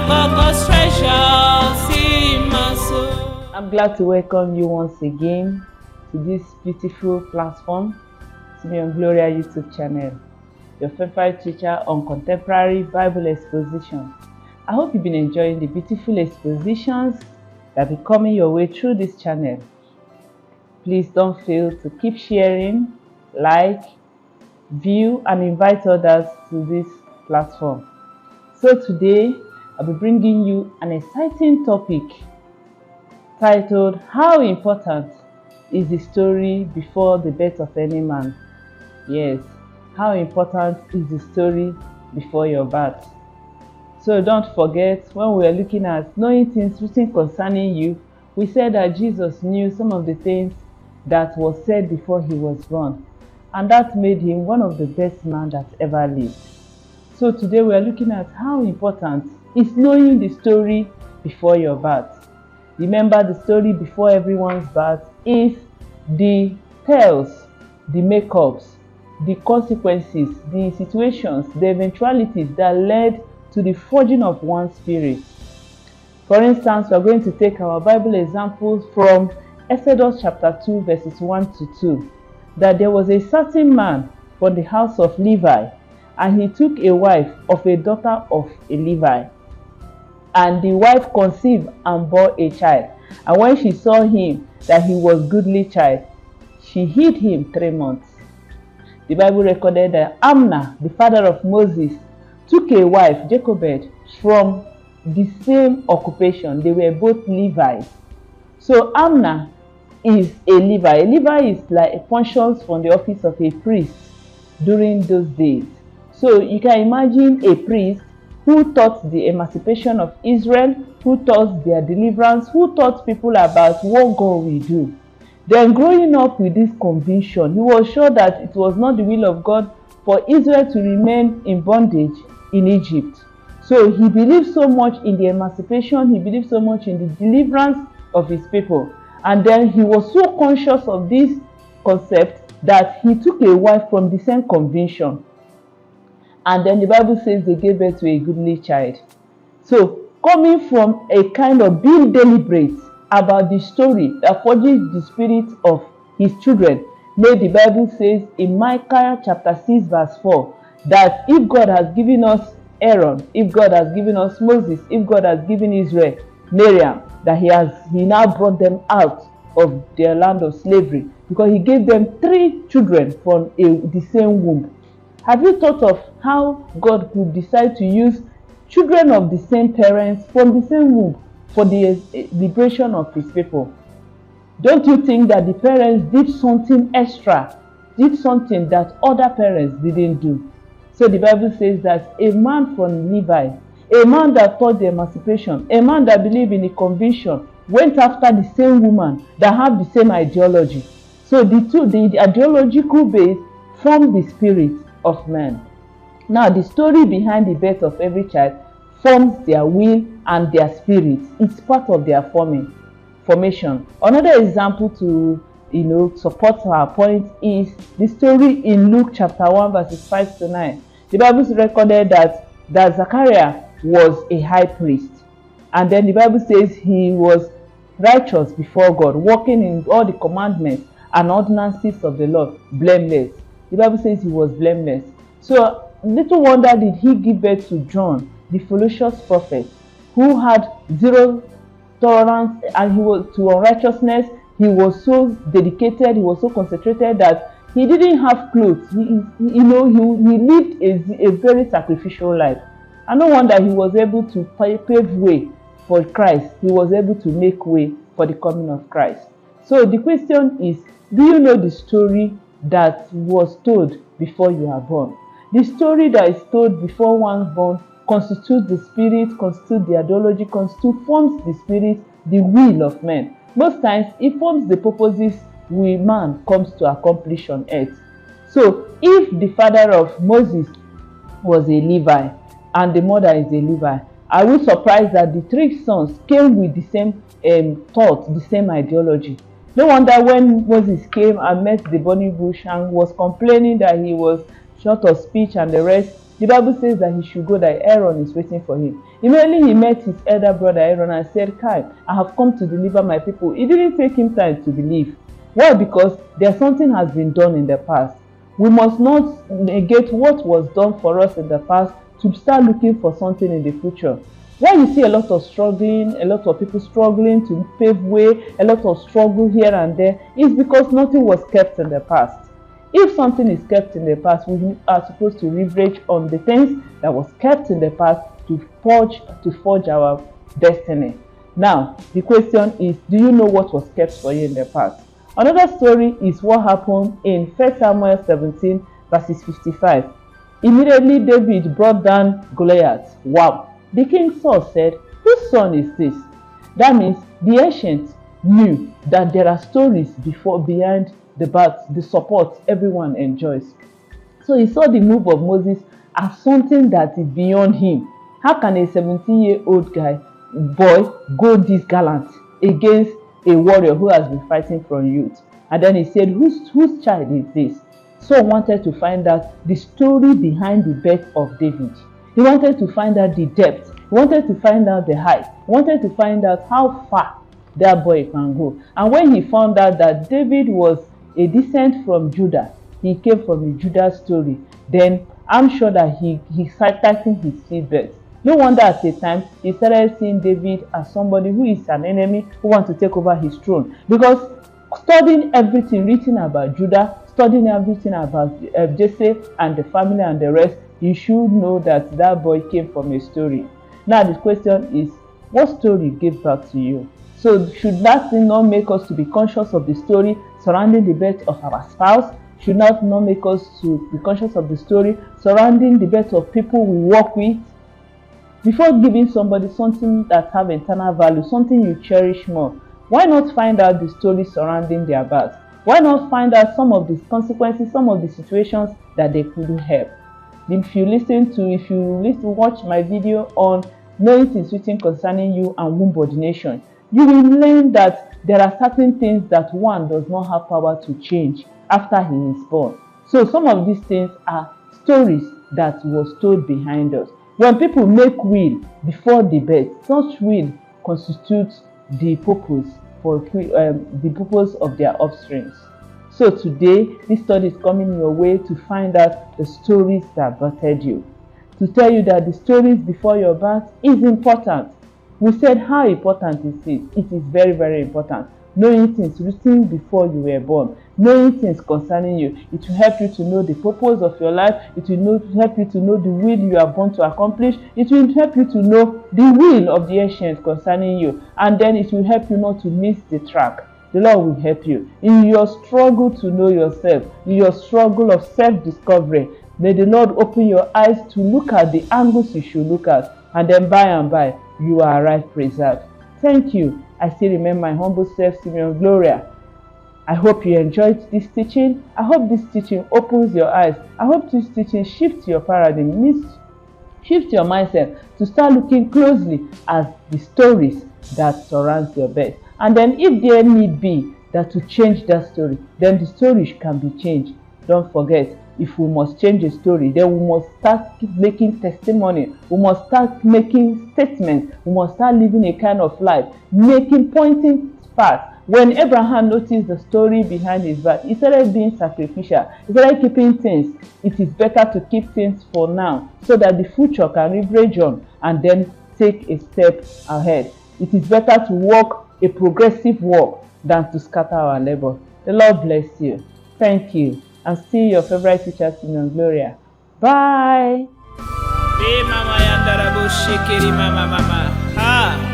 God's treasures in my soul. I'm glad to welcome you once again to this beautiful platform, Simeon Gloria YouTube channel, your favorite teacher on contemporary Bible exposition. I hope you've been enjoying the beautiful expositions that will be coming your way through this channel. Please don't fail to keep sharing, like, view, and invite others to this platform. So today, I'll be bringing you an exciting topic titled, How Important is the Story Before the Birth of Any Man? Yes, how important is the story before your birth? So don't forget, when we are looking at knowing things written concerning you, we said that Jesus knew some of the things that was said before he was born, and that made him one of the best men that ever lived. So today we are looking at how important is knowing the story before your birth. Remember, the story before everyone's birth is the tales, the makeups, the consequences, the situations, the eventualities that led to the forging of one spirit. For instance, we are going to take our Bible examples from Exodus chapter 2 verses 1 to 2. That there was a certain man from the house of Levi, and he took a wife of a daughter of a Levi. And the wife conceived and bore a child. And when she saw him that he was goodly child, she hid him 3 months. The Bible recorded that Amnon, the father of Moses, took a wife, Jochebed, from the same occupation. They were both Levites. So Amnon is a Levi. A Levi is like functions from the office of a priest during those days. So you can imagine a priest who taught the emancipation of Israel, who taught their deliverance, who taught people about what God will do. Then growing up with this conviction, he was sure that it was not the will of God for Israel to remain in bondage in Egypt. So he believed so much in the emancipation, he believed so much in the deliverance of his people. And then he was so conscious of this concept that he took a wife from the same conviction. And then the Bible says they gave birth to a goodly child. So coming from a kind of being deliberate about the story that forges the spirit of his children, made the Bible says in Micah chapter 6 verse 4 that if God has given us Aaron, if God has given us Moses, if God has given Israel Mariam, that he now brought them out of their land of slavery because he gave them 3 children from the same womb. Have you thought of how God could decide to use children of the same parents from the same womb for the liberation of his people? Don't you think that the parents did something extra, did something that other parents didn't do? So the Bible says that a man from Levi, a man that taught the emancipation, a man that believed in the conviction, went after the same woman that had the same ideology. So the ideological base formed the spirit of man. Now the story behind the birth of every child forms their will and their spirit. It's part of their formation. Another example to support our point is the story in Luke chapter 1 verses 5 to 9. The Bible recorded that Zachariah was a high priest, and then the Bible says he was righteous before God, walking in all the commandments and ordinances of the Lord, blameless. The Bible says he was blameless. So little wonder did he give birth to John, the fallacious prophet, who had zero tolerance and he was to unrighteousness. He was so dedicated, he was so concentrated that he didn't have clothes. He lived a very sacrificial life. And no wonder he was able to pave way for Christ. He was able to make way for the coming of Christ. So the question is, do you know the story that was told before you are born? The story that is told before one's born constitutes the spirit, constitutes the ideology, forms the spirit, the will of man. Most times, it forms the purposes man comes to accomplish on earth. So, if the father of Moses was a Levi and the mother is a Levi, are we surprised that the 3 sons came with the same thought, the same ideology? No wonder when Moses came and met the burning bush and was complaining that he was short of speech and the rest, The Bible says that he should go, that Aaron is waiting for him. Immediately he met his elder brother Aaron and said, Kai, I have come to deliver my people. It didn't take him time to believe. Why? Because there's something has been done in the past. We must not negate what was done for us in the past to start looking for something in the future. Why you see a lot of struggling, a lot of people struggling to pave way, a lot of struggle here and there, is because nothing was kept in the past. If something is kept in the past, we are supposed to leverage on the things that was kept in the past to forge our destiny. Now, the question is, do you know what was kept for you in the past? Another story is what happened in 1 Samuel 17 verses 55. Immediately David brought down Goliath. Wow! The king Saul said, whose son is this? That means the ancient knew that there are stories behind the support everyone enjoys. So he saw the move of Moses as something that is beyond him. How can a 17-year-old boy go this gallant against a warrior who has been fighting from youth? And then he said, whose child is this? Saul wanted to find out the story behind the birth of David. He wanted to find out the depth. He wanted to find out the height. He wanted to find out how far that boy can go. And when he found out that David was a descent from Judah, he came from a Judah story, then I'm sure that he tightened his seatbelt. No wonder at the time he started seeing David as somebody who is an enemy who wants to take over his throne. Because studying everything written about Judah, studying everything about Jesse and the family and the rest, you should know that that boy came from a story. Now the question is, what story gave birth to you? So should that thing not make us to be conscious of the story surrounding the birth of our spouse? Should that not make us to be conscious of the story surrounding the birth of people we work with? Before giving somebody something that have eternal value, something you cherish more, why not find out the story surrounding their birth? Why not find out some of the consequences, some of the situations that they couldn't help? If you watch my video on knowing things written concerning you and womb ordination, you will learn that there are certain things that one does not have power to change after he is born. So some of these things are stories that was told behind us. When people make will before the birth, such will constitutes the purpose of their offspring. So today, this study is coming your way to find out the stories that birthed you. To tell you that the stories before your birth is important. We said how important is it? It is very, very important. Knowing things written before you were born, knowing things concerning you, it will help you to know the purpose of your life. It will help you to know the will you are born to accomplish. It will help you to know the will of the ancients concerning you, and then it will help you not to miss the track. The Lord will help you in your struggle to know yourself, in your struggle of self-discovery. May the Lord open your eyes to look at the angles you should look at, and then by and by, you are right preserved. Thank you. I still remain my humble self, Simeon Gloria. I hope you enjoyed this teaching. I hope this teaching opens your eyes. I hope this teaching shifts your paradigm, shift your mindset to start looking closely at the stories that surround your birth. And then if there need be that to change that story, then the story can be changed. Don't forget, if we must change a story, then we must start making testimony. We must start making statements. We must start living a kind of life, pointing path. When Abraham noticed the story behind his birth, instead of being sacrificial, instead of keeping things, it is better to keep things for now so that the future can leverage on and then take a step ahead. It is better to walk a progressive walk than to scatter our labor. The Lord bless you. Thank you. And still your favorite teacher, Simeon Gloria. Bye. Mama yandara bushikiri mama. Ha.